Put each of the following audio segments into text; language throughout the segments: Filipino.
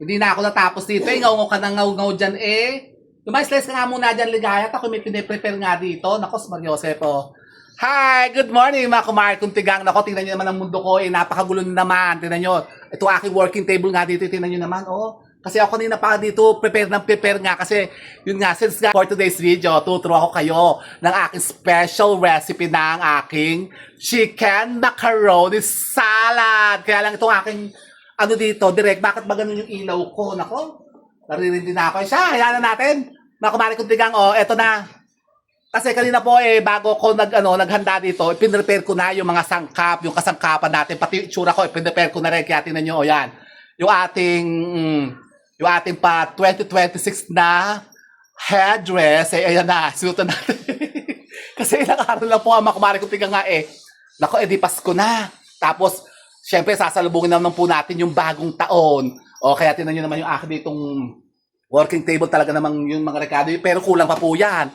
Hindi na ako natapos dito eh. Ngaw ka na ngaw dyan eh. Lumayas-layas ka nga muna dyan, Ligaya. At ako may piniprepare nga dito. Nakos, Mariosep. Hi! Good morning mga kumari kong tigang. Nako, tingnan nyo naman ang mundo ko eh. Napakagulo naman. Tingnan nyo. Ito aking working table nga dito. Tingnan nyo naman. Kasi ako kanina pa dito prepare nga. Kasi yun nga, since nga for today's video, tuturo ako kayo ng aking special recipe ng aking chicken macaroni salad. Kaya lang itong aking ano dito, direct, bakit ba ganun yung ilaw ko? Nako, naririndi na ako. Siya, hayaan na natin. Mga kumari kong tigang, eto na. Kasi kanina po bago ko naghanda dito, pinrepare ko na yung mga sangkap, yung kasangkapan natin, pati yung itsura ko, pinrepare ko na rin, kaya tingnan nyo, yan. Yung ating pa 2026 na headdress, ayan na, sinutan natin. Kasi ilang araw lang po ang mga kumari kong tigang nga Nako, di Pasko na. Tapos, siyempre, sasalubungin naman po natin yung bagong taon. Kaya tinan nyo naman yung akin ditong working table talaga namang yung mga rekado. Pero kulang pa po yan.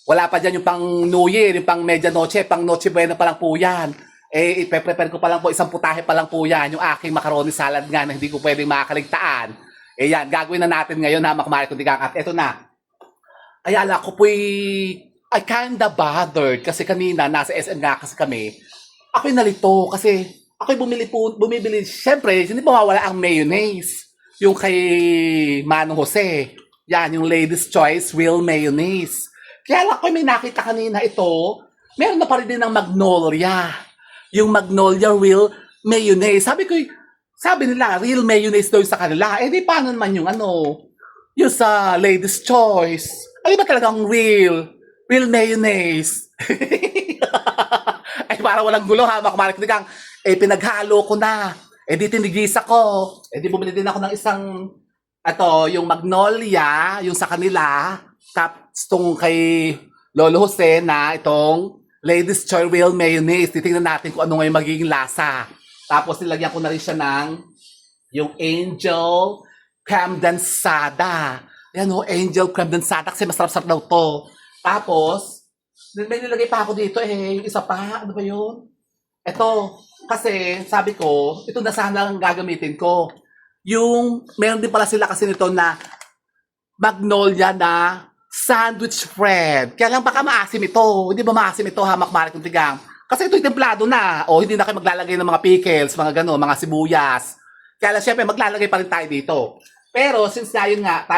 Wala pa dyan yung pang New Year, yung pang Medianoche, pang Noche Buena pa lang po yan. Ipe-prepare ko pa lang po, isang putahe pa lang po yan. Yung aking macaroni salad nga na hindi ko pwedeng makakaligtaan. Yan, gagawin na natin ngayon ha, makamari kong tigang. At eto na. Ayala ko po'y I kinda bothered kasi kanina nasa SM nga kasi kami. Ako'y nalito kasi ako'y bumibili. Siyempre, hindi mawawala ang mayonnaise. Yung kay Manong Jose. Yan, yung Ladies Choice Real Mayonnaise. Kaya lang ako'y may nakita kanina ito, meron na pa rin din ng Magnolia. Yung Magnolia Real Mayonnaise. Sabi nila, real mayonnaise daw yung sa kanila. Di paano naman yung yung sa Ladies Choice. Ano ba talagang real mayonnaise? Ay, para walang gulo ha, makumarik kang pinaghalo ko na. Di tinigisa ko. Di bumili din ako ng isang, yung Magnolia, yung sa kanila. Tapos itong kay Lolo Jose na itong Ladies Choice Real Mayonnaise. Titingnan natin kung ano ngayon magiging lasa. Tapos nilagyan ko na rin siya ng yung Angel Creme Densada. Yan Angel Creme Densada kasi masarap-sarap daw to. Tapos, may nilagay pa ako dito yung isa pa. Ano ba yun? Ito, kasi sabi ko, ito na sana ang gagamitin ko. Meron din pala sila kasi nito na Magnolia na sandwich bread. Kaya lang baka maasim ito. Hindi ba maasim ito, hamak marik ng tigang? Kasi ito'y templado na. Hindi na kayo maglalagay ng mga pickles, mga gano'n, mga sibuyas. Kaya lang syempre, maglalagay pa rin tayo dito. Pero since tayo nga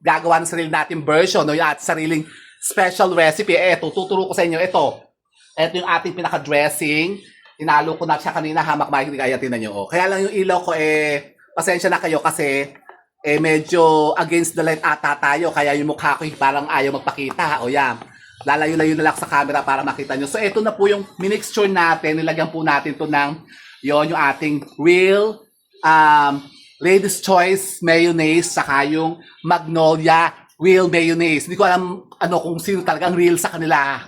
gagawa ng sarili natin version, yung ating sariling special recipe, tuturo ko sa inyo ito. Ito yung ating pinaka-dressing. Tinalo ko na siya kanina, hamak marik ng tinan nyo. Kaya lang yung ilaw ko pasensya na kayo kasi medyo against the light ata tayo. Kaya yung mukha ko parang ayaw magpakita. Yan. Lalayo-layo na lang sa camera para makita nyo. So, ito na po yung minixture natin. Nilagyan po natin to ng yung ating real Ladies Choice Mayonnaise saka yung Magnolia Real Mayonnaise. Hindi ko alam kung sino talagang real sa kanila.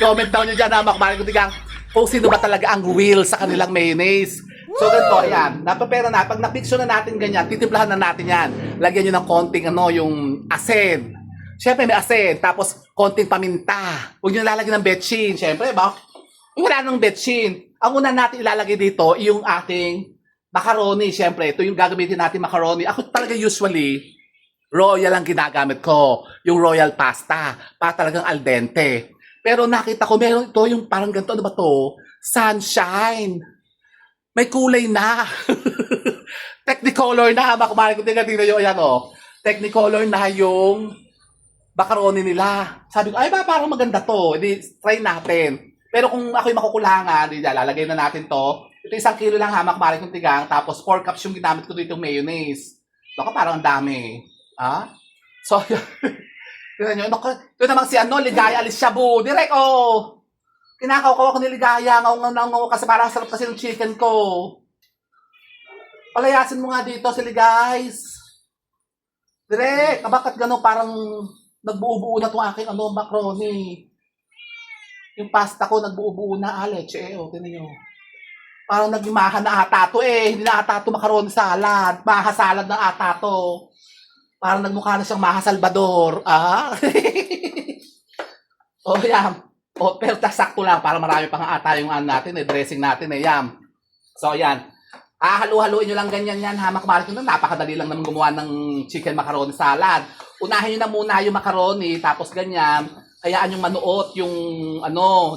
Comment down nyo dyan, makamarin ko tigang kung sino ba talaga ang real sa kanilang mayonnaise. So, ganito, ayan. Napapera na. Pag na-picture na natin ganyan, titimplahan na natin yan. Lagyan nyo ng konting yung asin. Siyempre, may asin. Tapos, konting paminta. Huwag nyo lalagyan ng betchin. Siyempre, wala nang betchin. Ang una natin ilalagay dito, yung ating macaroni. Siyempre, ito yung gagamitin natin macaroni. Ako talaga usually, royal ang ginagamit ko. Yung royal pasta. Para talagang al dente. Pero nakita ko, meron ito yung parang ganito. Ano ba to? Sunshine. May kulay na. Technicolor na. Makumarin ko tingnan nyo. Ayan Technicolor na yung macaroni nila. Sabi ko, parang maganda to. Try natin. Pero kung ako'y makukulangan, lalagay na natin to. Ito 1 kilo lang hamak marin kong tigang. Tapos 4 cups yung ginamit ko dito mayonnaise. Baka parang ang dami. So, tignan nyo. Ito namang si Ligaya Alishabu. Direk, kinakaw ko ni Ligaya kasi parang sarap kasi ng chicken ko. Palayasin mo nga dito sila guys. Direk, bakit gano'n parang nagbuo-buo na itong aking macaroni. Yung pasta ko nagbuo-buo na leche. Tingnan nyo. Parang naging maha na ata to Hindi na ata to macaroni salad. Maha salad na ata to. Parang nagmukha na siyang Maha Salvador. Yan. Pero sakto lang para marami pang ata yung natin dressing natin yam. So, ayan. Halu-haluin nyo lang ganyan yan, ha? Makamarit nyo na, napakadali lang naman gumawa ng chicken macaroni salad. Unahin nyo na muna yung macaroni, tapos ganyan. Hayaan yung manuot yung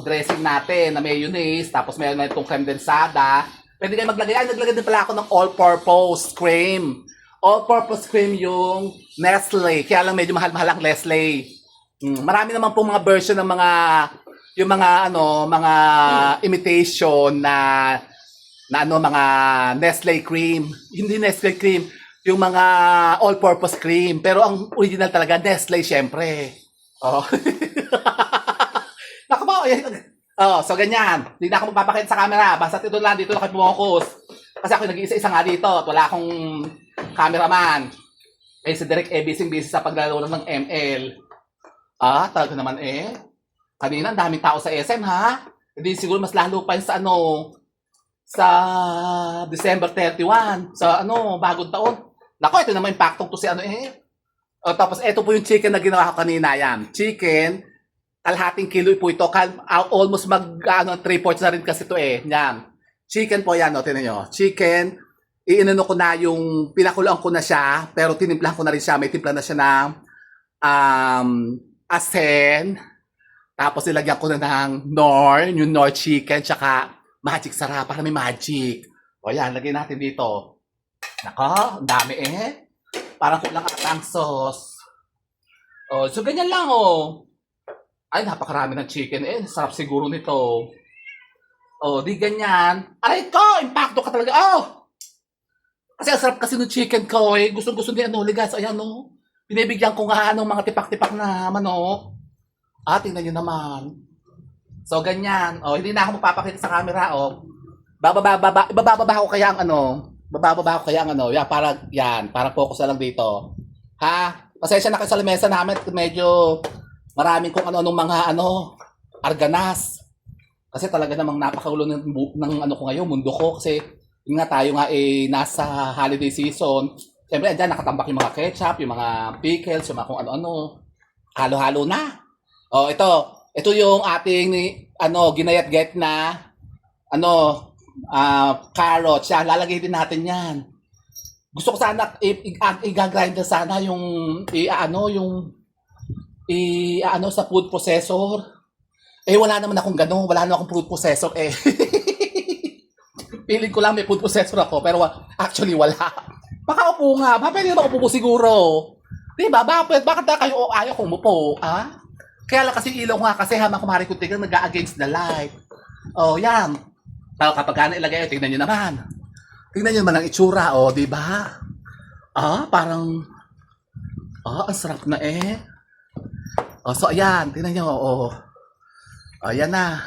dressing natin na mayonnaise, tapos meron na itong creme densada. Pwede kayo maglagay. Ay, naglagay din pala ako ng all-purpose cream. All-purpose cream yung Nestle. Kaya lang medyo mahal-mahal ang Nestle. Marami naman pong mga version ng mga imitation na mga Nestle cream. Hindi Nestle cream, yung mga all-purpose cream. Pero ang original talaga, Nestle, syempre. Oh. Naku po, so ganyan. Hindi na ako magpapakita sa camera. Basta dito lang kayo focus. Kasi ako nag-iisa-isa nga dito at wala akong cameraman. Eh, si Direk busy sa paglalaro ng ML. Talaga naman eh. Kanina, ang daming tao sa SM, ha? Hindi siguro mas lalo pa yun sa December 31, sa bagong taon. Nako, ito naman impaktong to si tapos ito po yung chicken na ginawa ko kanina, yan. Chicken, kalahating kilo po ito. Almost 3/4 na rin kasi ito eh. Yan. Chicken po yan, tinan nyo. Chicken, iinano ko na yung, pinakuloan ko na siya, pero tinimplahan ko na rin siya. May timpla na siya ng asin. Tapos ilagyan ko na ng yung Knorr chicken, tsaka magic sarap, para may magic. O yan, lagay natin dito. Nako, ang dami eh. Parang kulang ata ang sauce. So ganyan lang Ay, napakarami ng chicken eh. Sarap siguro nito. Di ganyan. Aray ko, impacto ka talaga. Kasi ang sarap kasi ng chicken ko eh. Gusto ni guys. Ayan binibigyan ko nga mga tipak-tipak na manok. Tingnan nyo naman. So, ganyan. Hindi na ako magpapakita sa camera, Ibababa ko kaya ang para focus na lang dito. Ha? Pasensya na kayo sa lamesa namin. Medyo maraming kung mga arganas. Kasi talaga namang napakagulo ng ko ngayon, mundo ko. Kasi yun nga tayo nga nasa holiday season. Siyempre, andyan nakatambak yung mga ketchup, yung mga pickles, yung mga kung ano-ano. Halo-halo na. Ito yung ating ginayat-gayat na carrots. Yan, lalagay din natin yan. Gusto ko sana i-grind sana yung sa food processor. Wala naman akong gano'n. Wala naman akong food processor Feeling ko lang may food processor ako, pero actually wala. Makaupo nga. Pwede naman upo siguro. Diba? Bakit kayo ayaw kong umupo? Kaya lang kasi ilaw nga kasi habang kumari ko tignan nag-against the light. Yan. Kapag ilagay, tignan nyo naman. Tignan nyo naman ang itsura, di ba? Parang, ang sarap na eh. So ayan, tignan nyo, ayan na.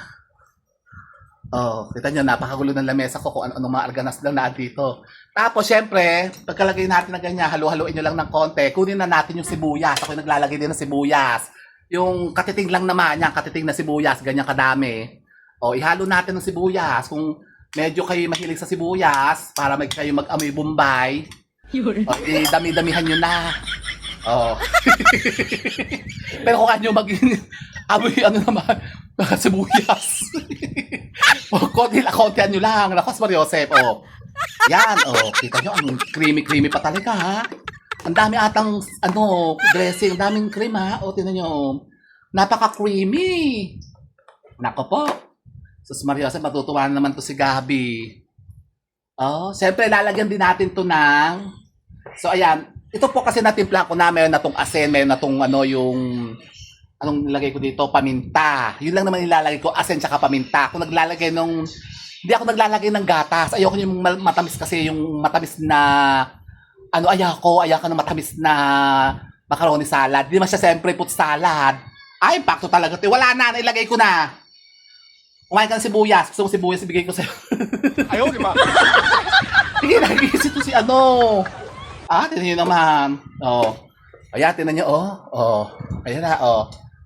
Kita nyo, napakagulo ng lamesa ko kung ano mga arganas lang na dito. Tapos, syempre, pagkalagay natin na ganyan, halu-haluin nyo lang ng konti, kunin na natin yung sibuyas. Ako yung naglalagay din ng sibuyas. Yung katiting lang naman, yan, katiting na sibuyas, ganyan kadami. Ihalo natin ng sibuyas. Kung medyo kayo mahilig sa sibuyas, para kayo mag-amoy Bombay, dami-damihan nyo na. Pero kung ano amoy naman, sibuyas. Konti-kontihan nyo lang. Nakos Mariosep, Yan, kita nyo, ang creamy-creamy pa talaga, ha? Ang dami atang, dressing, ang daming cream, ha? Tingnan nyo, napaka-creamy. Nako po. Sus Mariosep, matutuwa naman to si Gabi. Siyempre, lalagyan din natin to ng, so, ayan, ito po kasi natimpla ko na, meron na tong asin, meron na tong, anong nilagay ko dito? Paminta. Yun lang naman nilalagay ko, asin tsaka paminta. Kung naglalagay hindi ako naglalagay ng gatas. Ayoko yung matamis kasi, yung matamis na, ayoko ng matamis na macaroni salad. Hindi man siya siyempre put salad. Impacto talaga. Wala na, nailagay ko na. Kumain ka ng sibuyas. Gusto mo sibuyas, ibigay ko sa'yo. Ayaw, di ba? Sige, nag-iisip to si tinan nyo naman. Ayan, tinan nyo, Ayan na,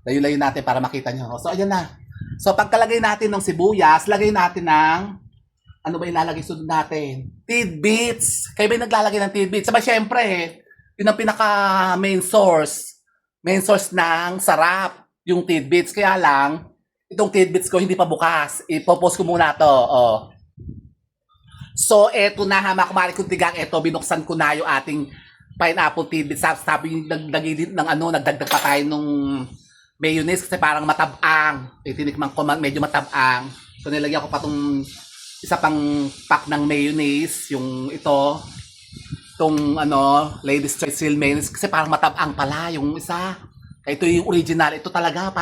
layo-layo natin para makita nyo. So, ayan na. So, pagkalagay natin ng sibuyas, lagay natin ng, ano ba ilalagay sunod natin? Tidbits. Kayo ba yung naglalagay ng tidbits? Sabay, syempre, yun ang pinaka main source ng sarap, yung tidbits. Kaya lang, itong tidbits ko hindi pa bukas. Ipopost ko muna to. So, eto na ha, mga kumari kong tigang, eto, binuksan ko na yung ating pineapple tidbits. Sabi yung nagdagdag pa tayo nung mayonnaise kasi parang matabang. Tinikman ko, medyo matabang. So, nilagyan ko pa tong isa pang pack ng mayonnaise, yung itong Ladies Choice Real Mayonnaise kasi parang matabang pala yung isa. Ito yung original. Ito talaga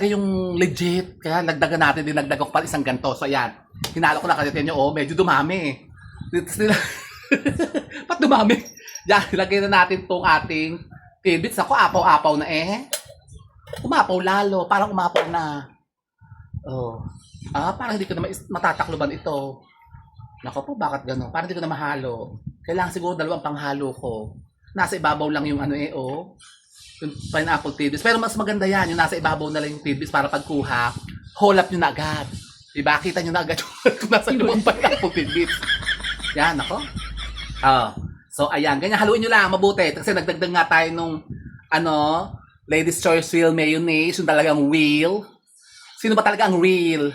yung legit. Kaya nagdagan natin, dinagdagan ko pa isang ganto. So, ayan. Hinalo ko na kasi nyo, medyo dumami. Ba't dumami? Yan, ilagay na natin tong ating tidbits. Ako, apaw-apaw na eh. Umapaw lalo. Parang umapaw na. Oh. Parang hindi ko na matatakloban ito. Nako po, bakit gano'n? Parang hindi ko na mahalo. Kailangan siguro dalawang panghalo ko. Nasa ibabaw lang yung yung pineapple tidbits. Pero mas maganda yan, yung nasa ibabaw na lang yung tidbits para pagkuha, hold up nyo na agad. Diba? Kita nyo na agad kung nasa yung pineapple tidbits. Yan, ako. So, ayan. Ganyan, haluin nyo lang, mabuti. Kasi nagdagdag nga tayo nung, Ladies Choice Real Mayonnaise, yung talagang real. Sino ba talaga ang real?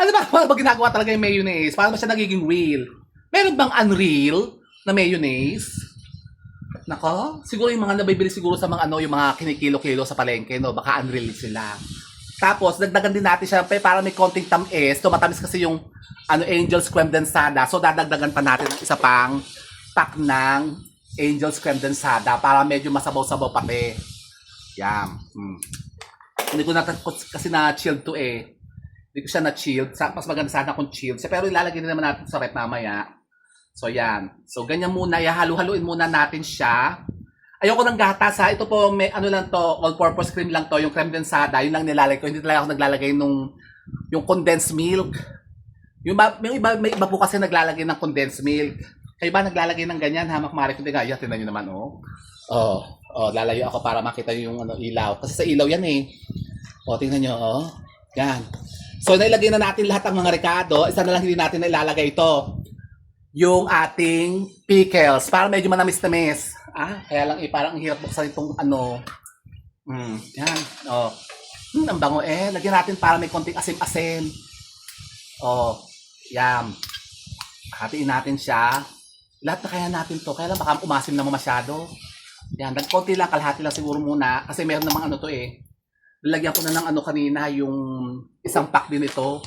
Ano ba? Paano ba ginagawa talaga yung mayonnaise? Paano ba siya nagiging real? Meron bang unreal na mayonnaise? Nako, siguro yung mga nabibili siguro sa mga yung mga kinikilo-kilo sa palengke, no? Baka unreal sila. Tapos, dagdagan din natin siya, para may konting tamis. Matamis kasi yung Angel's Creme Densada. So, dadagdagan pa natin ng isa pang pack ng Angel's Creme Densada para medyo masabaw-sabaw pati. Yan. Hindi ko na kasi na-chilled to eh. Hindi ko siya na-chilled. Mas maganda sana kung chilled. Pero ilalagay din naman natin sa rep mamaya. So, yan. So, ganyan muna. Halu-haluin muna natin siya. Ayoko ng gatas ha. Ito po, may lang to, all-purpose cream lang to. Yung creme densada, yun lang nilalagay ko. Hindi talaga ako naglalagay yung condensed milk. May iba po kasi naglalagay ng condensed milk. Kayo ba naglalagay ng ganyan ha? Makmari ko din nga. Tingnan nyo naman, lalayo ako para makita nyo yung ilaw. Kasi sa ilaw yan eh. Tingnan nyo, Yan. So, nailagay na natin lahat ng mga rekado. Isa na lang hindi natin nailalagay ito. Yung ating pickles. Para medyo manamis-namis. Kaya lang parang hirap buksan itong yan. Ang bango eh. Lagyan natin para may konting asim-asim. Yan. Hatiin natin siya. Lahat na kaya natin to. Kaya lang baka umasim naman masyado. Yan. Konti lang, kalahati lang siguro muna. Kasi meron namang to eh. Lalagyan ko na ng kanina yung isang pack din ito.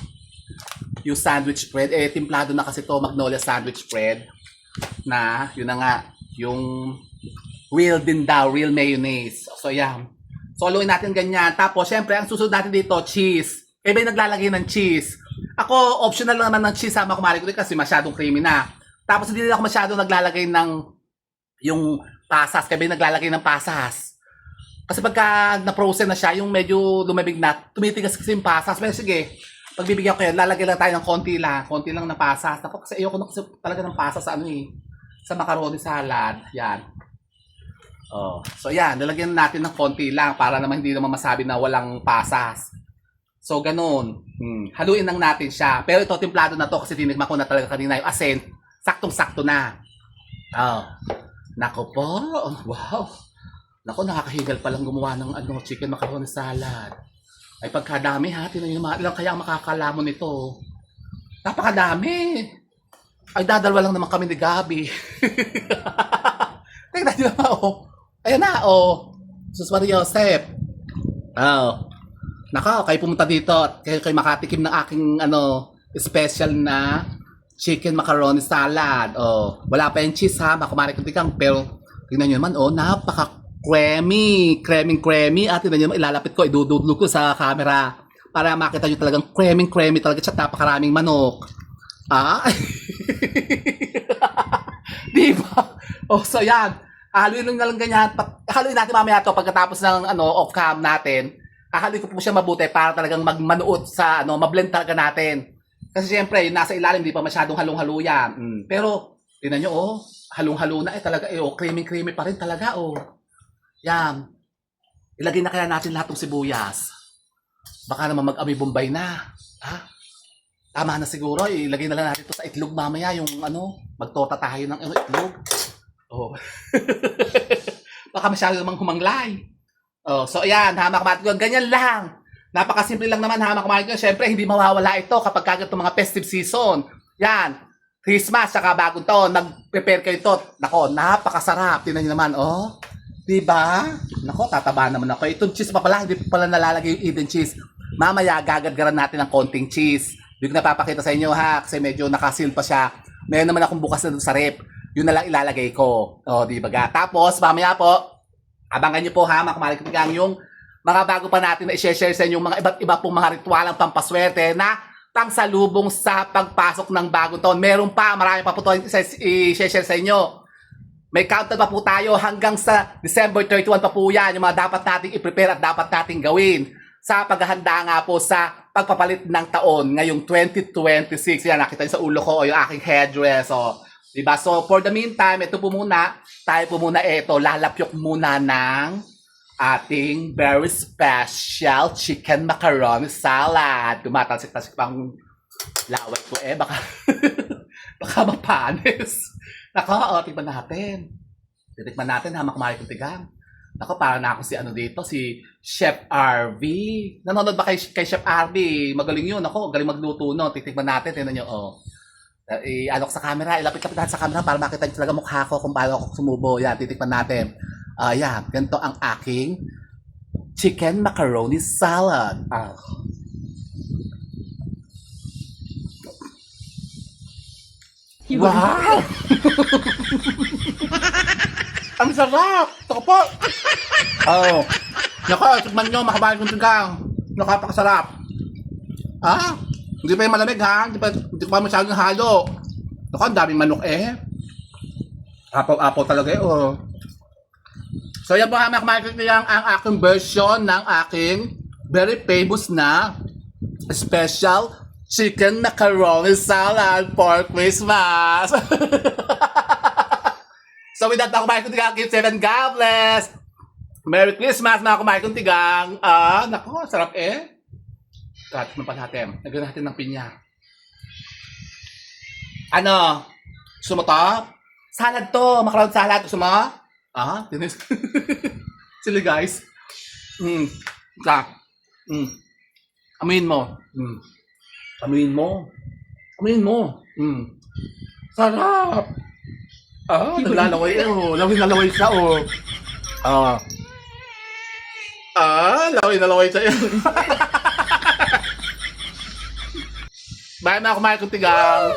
Yung sandwich bread, timplado na kasi to, Magnolia sandwich bread na, yun na nga, yung real din daw, real mayonnaise. So, ayan. So, haluin natin ganyan. Tapos, syempre, ang susunod natin dito, cheese. Iba yung naglalagay ng cheese. Ako, optional lang naman ng cheese, sama kumari ko din kasi masyadong creamy na. Tapos, hindi din ako masyadong naglalagay ng yung pasas. Kaya yung naglalagay ng pasas. Kasi pagka na-frozen na siya, yung medyo lumabig na, tumitigas kasi yung pasas. Pero sige, pagbibigyan ko kayo, lalagay lang tayo ng konti lang na pasas. Kasi ayoko na kasi talaga ng pasas sa sa macaroni salad. Yan. So yan, lalagyan natin ng konti lang para naman hindi naman masabi na walang pasas. So ganun. Haluin lang natin siya. Pero ito, timplado na to kasi tinikman ko na talaga kanina yung asin. Saktong-sakto na. Nako po. Wow. Nako, nakakahigal palang gumawa ng chicken macaroni salad. Ay pagkadami ha, tinan nyo ilang kaya ang makakalamon nito. Napakadami. Ay dadalwa lang naman kami ni Gabi. Tingnan nyo naman Ayan na Sus Maria Joseph. Naka, kayo pumunta dito at kayo makatikim ng aking special na chicken macaroni salad. Wala pa yung cheese ha, makumari kong tikang. Pero tingnan nyo naman creamy. Creamy. At tingnan nyo naman, ilalapit ko, idududlo ko sa camera. Para makita nyo talagang creamy talaga siya. Napakaraming manok. Diba? So yan. Haluin lang ganyan. Haluin natin mamaya to pagkatapos ng off-cam natin. Haluin ko po siya mabuti para talagang magmanuot sa mablend talaga natin. Kasi siyempre, yung nasa ilalim, hindi pa masyadong halong-halo yan. Pero, tingnan nyo, halong-halo na talaga creamy pa rin talaga Yan. Ilagay na kaya natin lahat ng sibuyas. Baka naman mag-amoy Bombay na. Tama na siguro. Ilagay na lang natin ito sa itlog mamaya. Yung magtorta tayo ng itlog. Baka masyado namang humanglay. So ayan, hamak-mat. Ganyan lang. Napakasimple lang naman ha, mga kumain ko. Siyempre, hindi mawawala ito kapag kagat ng mga festive season. Yan, Christmas, saka bagong taon, nag-prepare kayo ito. Nako, napakasarap. Tingnan niyo naman, oh. Diba? Nako, tataba naman ako. Itong cheese pa pala, hindi pa pala nalalagay yung Eden cheese. Mamaya, gagadgaran natin ng konting cheese. Hindi ko napapakita sa inyo ha, kasi medyo nakasil pa siya. Meron naman akong bukas na doon sa rep. Yun na lang ilalagay ko. O, di ba ga? Tapos, mamaya po, abangan nyo po ha, mga kumalikatigang yung mga bago pa natin na i-share sa inyo, mga iba't iba pong mga ritualang pampaswerte na pangsalubong sa pagpasok ng bagong taon. Meron pa, marami pa po ito i-share sa inyo. May countdown pa po tayo hanggang sa December 31 pa po yan. Yung mga dapat nating i-prepare at dapat nating gawin sa paghahanda nga po sa pagpapalit ng taon ngayong 2026. Yan, nakita niyo sa ulo ko, yung aking headdress. So, diba? So, for the meantime, ito po muna, tayo po muna ito, lalapyok muna ng ating very special chicken macaroni salad. Tumatalsik-talsik pang laway ko baka baka mapanis. Nako, tignan natin. Titikman natin ha, makumarik ng tigang. Nako, para na ako si ano dito, si Chef RV. Nanonood ba kay Chef RV? Magaling yun. Nako, galing magluto no. Titikman natin, tingnan nyo, oh. Ano ko sa camera, ilapit-lapit natin sa camera para makita nyo talaga mukha ko kung paano ako sumubo. Yan, titikman natin. Yan, ganito ang aking chicken macaroni salad. Wow! Ang sarap! Ito po! Oh. Naku, tikman nyo, makabahan kong tigang. Nakapakasarap. Hindi pa yung malamig ha. Hindi pa masyadong halo. Naku, ang daming manok Apaw-apaw talaga oh. So yan po ha, mga kumain ang aking version ng aking very famous na special chicken macaroni salad for Christmas. So with that, mga kumain kong tigang, keep safe and God bless. Merry Christmas, mga kumain kong tigang. Naku, sarap Cut mo pa natin. Lagyan natin ng pinya. Ano? Gusto mo to? Salad to. Macaroni salad. Gusto mo? Tinis. Sila guys. Amuin mo. Amuin mo. Amuin mo. Sarap. Naglalaway. Laway siya. Laway siya. Bye mga kumain kong tigang.